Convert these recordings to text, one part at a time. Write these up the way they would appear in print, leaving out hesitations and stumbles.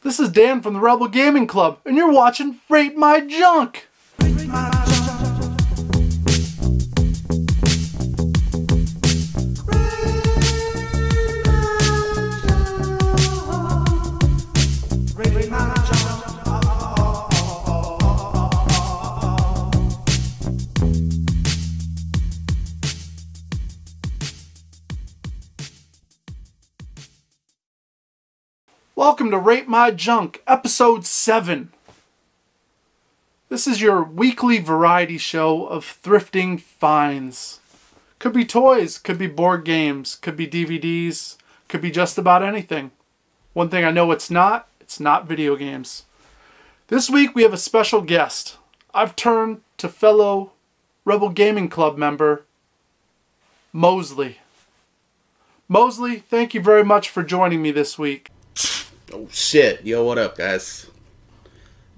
This is Dan from the Rebel Gaming Club, and you're watching Rate My Junk. Welcome to Rate My Junk, Episode 7. This is your weekly variety show of thrifting finds. Could be toys, could be board games, could be DVDs, could be just about anything. One thing I know it's not video games. This week we have a special guest. I've turned to fellow Rebel Gaming Club member, Mosley. Mosley, thank you very much for joining me this week. Oh shit, yo, what up, guys?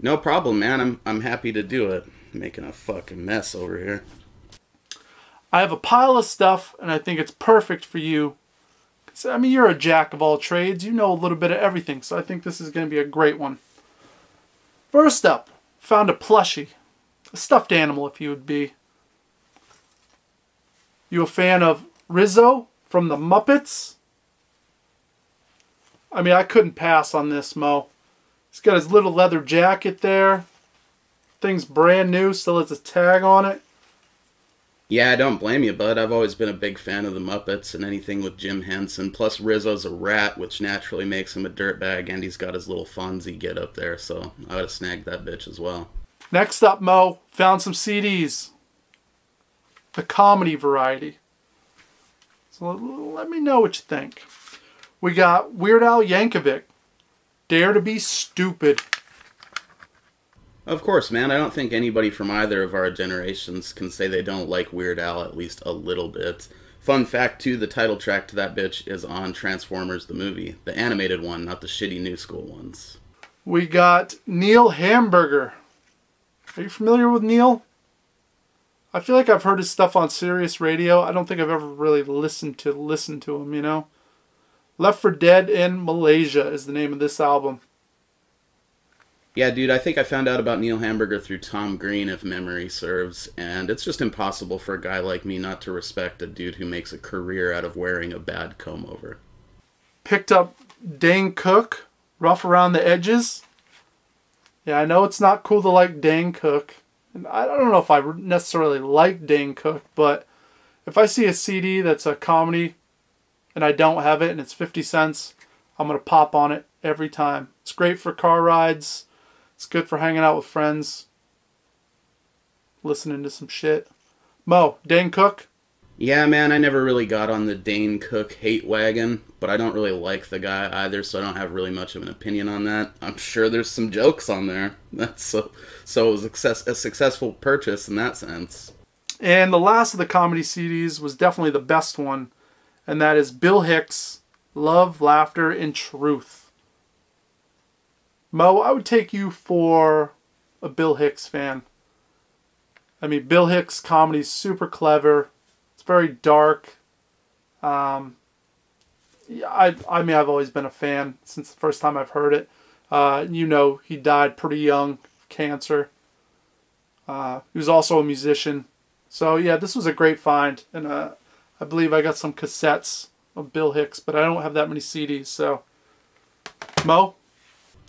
No problem, man. I'm happy to do it. Making a fucking mess over here. I have a pile of stuff, and I think it's perfect for you. I mean, you're a jack of all trades. You know a little bit of everything, so I think this is going to be a great one. First up, found a plushie. A stuffed animal, if you would be. You a fan of Rizzo from the Muppets? I mean, I couldn't pass on this, Mo. He's got his little leather jacket there. Thing's brand new, still has a tag on it. Yeah, I don't blame you, bud. I've always been a big fan of the Muppets and anything with Jim Henson. Plus, Rizzo's a rat, which naturally makes him a dirtbag, and he's got his little Fonzie get up there, so I would have snagged that bitch as well. Next up, Mo, found some CDs. The comedy variety. So let me know what you think. We got Weird Al Yankovic, Dare to Be Stupid. Of course, man. I don't think anybody from either of our generations can say they don't like Weird Al at least a little bit. Fun fact, too, the title track to that bitch is on Transformers the movie. The animated one, not the shitty new school ones. We got Neil Hamburger. Are you familiar with Neil? I feel like I've heard his stuff on Sirius Radio. I don't think I've ever really listened to him, you know? Left for Dead in Malaysia is the name of this album. Yeah, dude, I think I found out about Neil Hamburger through Tom Green, if memory serves, and it's just impossible for a guy like me not to respect a dude who makes a career out of wearing a bad comb-over. Picked up Dane Cook, Rough Around the Edges. Yeah, I know it's not cool to like Dane Cook, and I don't know if I necessarily like Dane Cook, but if I see a CD that's a comedy and I don't have it and it's 50 cents, I'm going to pop on it every time. It's great for car rides. It's good for hanging out with friends. Listening to some shit. Mo, Dane Cook? Yeah, man, I never really got on the Dane Cook hate wagon, but I don't really like the guy either, so I don't have really much of an opinion on that. I'm sure there's some jokes on there. That's so it was a successful purchase in that sense. And the last of the comedy CDs was definitely the best one. And that is Bill Hicks, Love, Laughter, and Truth. Mo, I would take you for a Bill Hicks fan. I mean, Bill Hicks' comedy is super clever. It's very dark. Yeah, I mean, I've always been a fan since the first time I've heard it. You know, he died pretty young, cancer. He was also a musician. So, yeah, this was a great find. And I believe I got some cassettes of Bill Hicks, but I don't have that many CDs, so. Mo?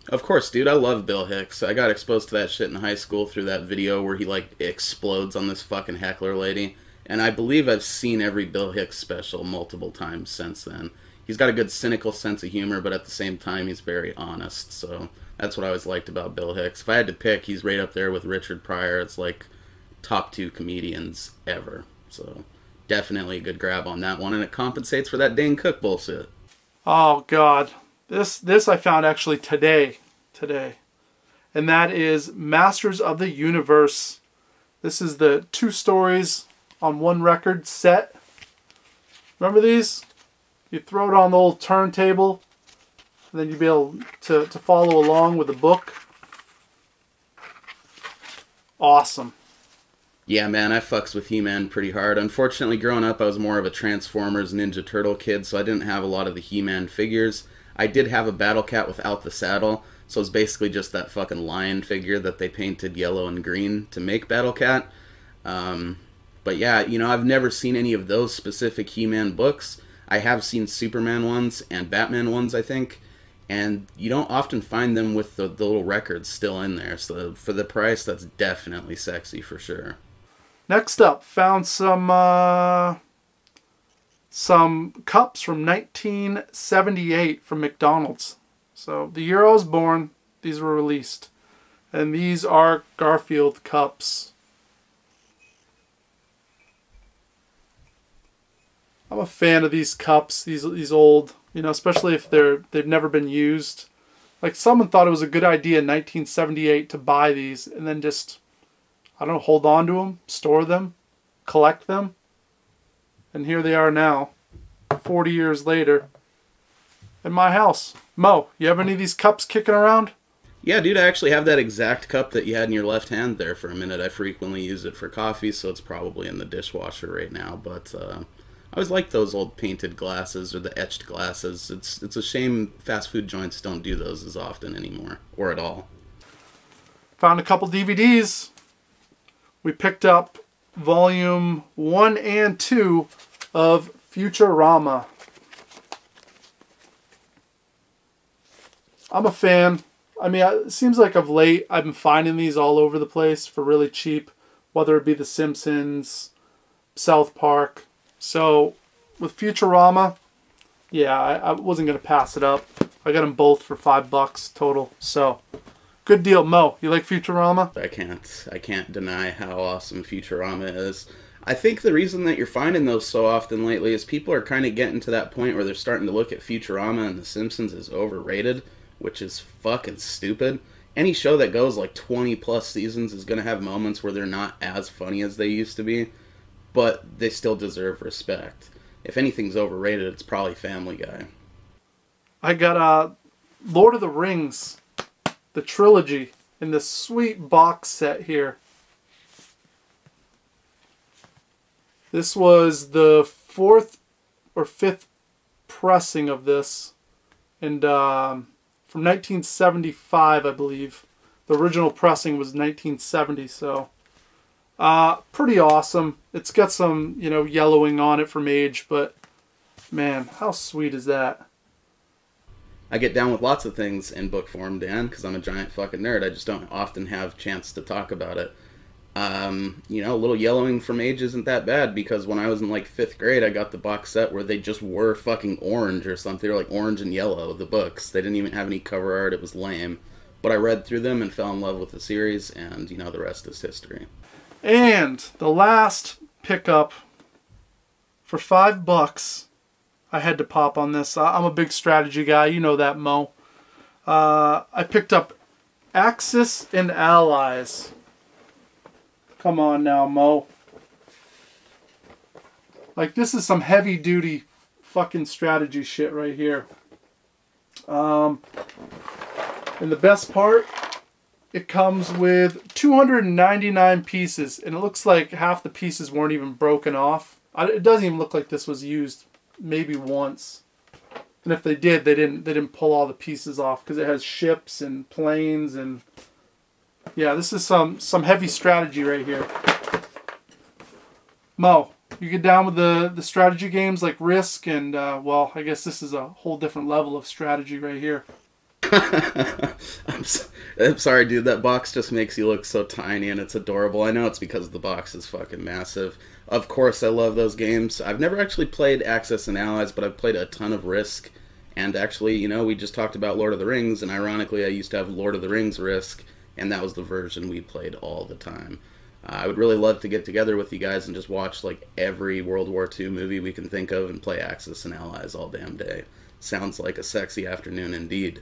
Of course, dude, I love Bill Hicks. I got exposed to that shit in high school through that video where he, like, explodes on this fucking heckler lady. And I believe I've seen every Bill Hicks special multiple times since then. He's got a good cynical sense of humor, but at the same time, he's very honest. So that's what I always liked about Bill Hicks. If I had to pick, he's right up there with Richard Pryor. It's like top 2 comedians ever, so definitely a good grab on that one, and it compensates for that Dane Cook bullshit. Oh, God. This I found actually today. And that is Masters of the Universe. This is the 2 stories on 1 record set. Remember these? You throw it on the old turntable, and then you'd be able to follow along with the book. Awesome. Yeah, man, I fucks with He-Man pretty hard. Unfortunately, growing up, I was more of a Transformers Ninja Turtle kid, so I didn't have a lot of the He-Man figures. I did have a Battle Cat without the saddle, So it's basically just that fucking lion figure that they painted yellow and green to make Battle Cat. But yeah, you know, I've never seen any of those specific He-Man books. I have seen Superman ones and Batman ones, I think. And you don't often find them with the little records still in there. So for the price, that's definitely sexy for sure. Next up, found some cups from 1978 from McDonald's. So the year I was born, these were released. And these are Garfield cups. I'm a fan of these cups, these old, you know, especially if they've never been used. Like, someone thought it was a good idea in 1978 to buy these and then just, I don't know, hold on to them, store them, collect them. And here they are now, 40 years later, in my house. Mo, you have any of these cups kicking around? Yeah, dude, I actually have that exact cup that you had in your left hand there for a minute. I frequently use it for coffee, so it's probably in the dishwasher right now. But I always like those old painted glasses or the etched glasses. It's a shame fast food joints don't do those as often anymore, or at all. Found a couple DVDs. We picked up volume 1 and 2 of Futurama. I'm a fan. I mean, it seems like of late I've been finding these all over the place for really cheap, whether it be The Simpsons, South Park. So with Futurama, yeah, I wasn't going to pass it up. I got them both for $5 total. So good deal. Mo, you like Futurama? I can't deny how awesome Futurama is. I think the reason that you're finding those so often lately is people are kind of getting to that point where they're starting to look at Futurama and The Simpsons as overrated, which is fucking stupid. Any show that goes like 20 plus seasons is going to have moments where they're not as funny as they used to be, but they still deserve respect. If anything's overrated, it's probably Family Guy. I got Lord of the Rings, the trilogy, in this sweet box set here. This was the 4th or 5th pressing of this, and from 1975, I believe. The original pressing was 1970, so pretty awesome. It's got some, you know, yellowing on it from age, but man, how sweet is that? I get down with lots of things in book form, Dan, because I'm a giant fucking nerd. I just don't often have a chance to talk about it. You know, a little yellowing from age isn't that bad, because when I was in like 5th grade, I got the box set where they just were fucking orange or something. They were like orange and yellow, the books. They didn't even have any cover art. It was lame. But I read through them and fell in love with the series, and, you know, the rest is history. And the last pickup for $5, I had to pop on this. I'm a big strategy guy. You know that, Mo. I picked up Axis and Allies. Come on now, Mo. Like, this is some heavy duty fucking strategy shit right here. And the best part, it comes with 299 pieces, and it looks like half the pieces weren't even broken off. It doesn't even look like this was used maybe once. And if they did, they didn't pull all the pieces off, because it has ships and planes and yeah, this is some heavy strategy right here. Mo, you get down with the strategy games like Risk and, well, I guess this is a whole different level of strategy right here. I'm sorry, dude. That box just makes you look so tiny, and it's adorable. I know it's because the box is fucking massive. Of course, I love those games. I've never actually played Axis and Allies, but I've played a ton of Risk. And actually, you know, we just talked about Lord of the Rings, and ironically, I used to have Lord of the Rings Risk, and that was the version we played all the time. I would really love to get together with you guys and just watch like every World War II movie we can think of and play Axis and Allies all damn day. Sounds like a sexy afternoon indeed.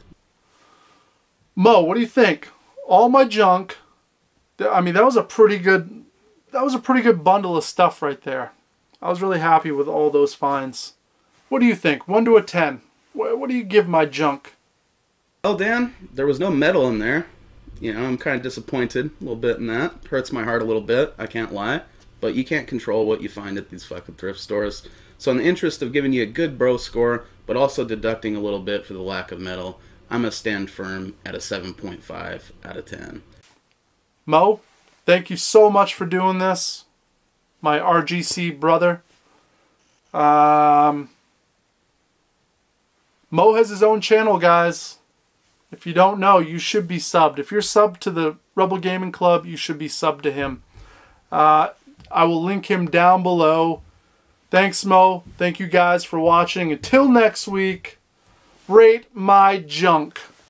Mo, what do you think? All my junk. I mean, that was a pretty good bundle of stuff right there. I was really happy with all those finds. What do you think? 1 to a 10. What do you give my junk? Well, Dan, there was no metal in there. You know, I'm kind of disappointed a little bit in that. Hurts my heart a little bit, I can't lie. But you can't control what you find at these fucking thrift stores. So in the interest of giving you a good bro score, but also deducting a little bit for the lack of metal, I'm going to stand firm at a 7.5 out of 10. Mo, thank you so much for doing this. My RGC brother. Mo has his own channel, guys. If you don't know, you should be subbed. If you're subbed to the Rebel Gaming Club, you should be subbed to him. I will link him down below. Thanks, Mo. Thank you guys for watching. Until next week, rate my junk.